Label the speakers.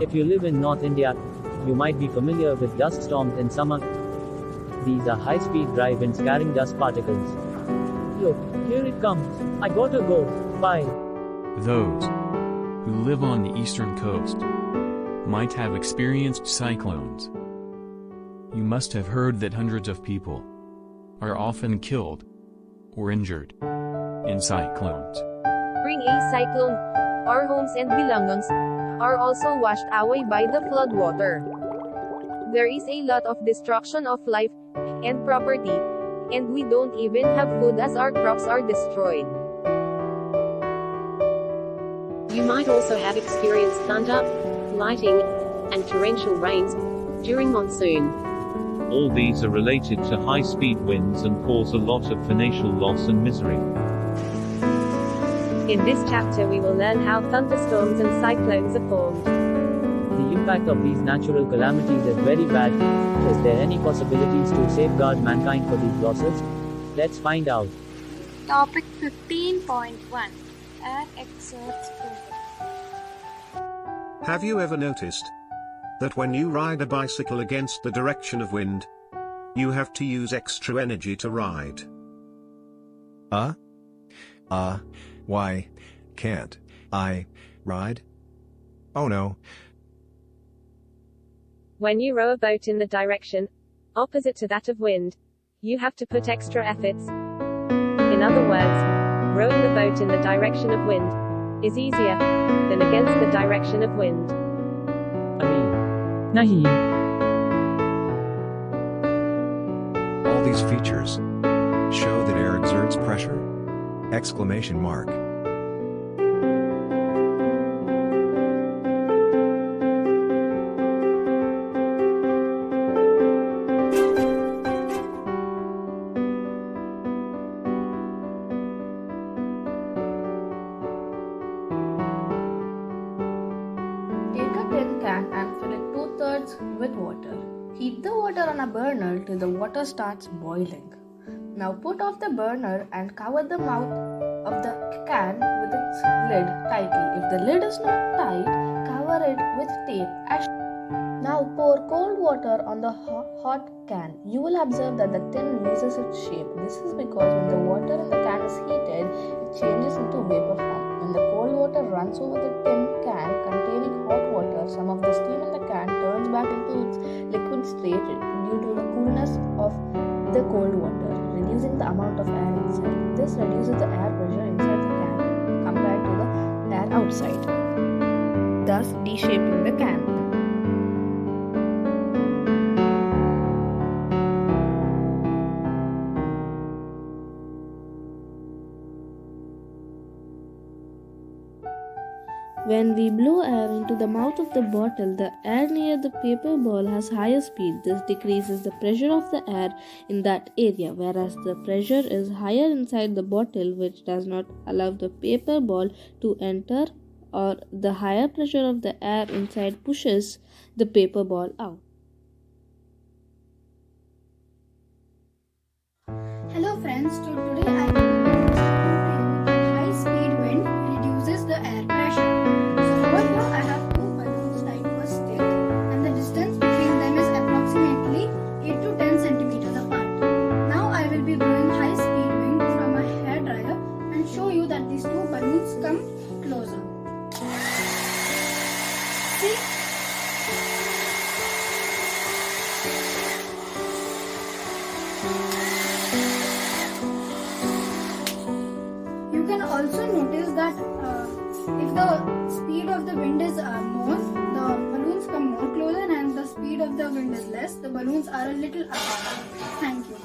Speaker 1: If you live in North India, you might be familiar with dust storms in summer. These are high-speed dry winds carrying dust particles. Look, here it comes. I gotta go. Bye.
Speaker 2: Those who live on the eastern coast might have experienced cyclones. You must have heard that hundreds of people are often killed or injured in cyclones.
Speaker 3: During a cyclone, our homes and belongings are also washed away by the flood water. There is a lot of destruction of life and property, and we don't even have food as our crops are destroyed.
Speaker 4: You might also have experienced thunder, lightning, and torrential rains during monsoon.
Speaker 5: All these are related to high-speed winds and cause a lot of financial loss and misery.
Speaker 4: In this chapter we will learn how thunderstorms and cyclones are formed.
Speaker 1: The impact of these natural calamities is very bad. Is there any possibilities to safeguard mankind for these losses? Let's find out.
Speaker 6: Topic 15.1 Air Exerts Over.
Speaker 7: Have you ever noticed that when you ride a bicycle against the direction of wind, you have to use extra energy to ride?
Speaker 8: Why can't I ride? Oh no.
Speaker 4: When you row a boat in the direction opposite to that of wind, you have to put extra efforts. In other words, rowing the boat in the direction of wind is easier than against the direction of wind.
Speaker 1: Nahi.
Speaker 8: All these features show that air exerts pressure. Exclamation mark.
Speaker 9: Take a tin can and fill it 2/3 with water. Heat the water on a burner till the water starts boiling. Now put off the burner and cover the mouth of the can with its lid tightly. If the lid is not tight, cover it with tape. Now pour cold water on the hot can. You will observe that the tin loses its shape. This is because when the water in the can is heated, it changes into vapor form. When the cold water runs over the tin can containing hot water, some of the steam in the can turns back into its liquid state due to the coolness of the cold water, reducing the amount of air inside. This reduces the air pressure inside the can compared to the air outside, thus de-shaping the can. When we blow air into the mouth of the bottle, the air near the paper ball has higher speed. This decreases the pressure of the air in that area, whereas the pressure is higher inside the bottle, which does not allow the paper ball to enter, or the higher pressure of the air inside pushes the paper ball out.
Speaker 6: Hello friends, so today I will be demonstrating how high-speed wind reduces the air pressure. So over here I have two balloons tied to a stick, and the distance between them is approximately 8 to 10 centimeters apart. Now I will be blowing high-speed wind from a hairdryer and show you that these two balloons come closer. See? You can also notice that if the speed of the wind is more, the balloons come more closer, and the speed of the wind is less, the balloons are a little apart. Thank you.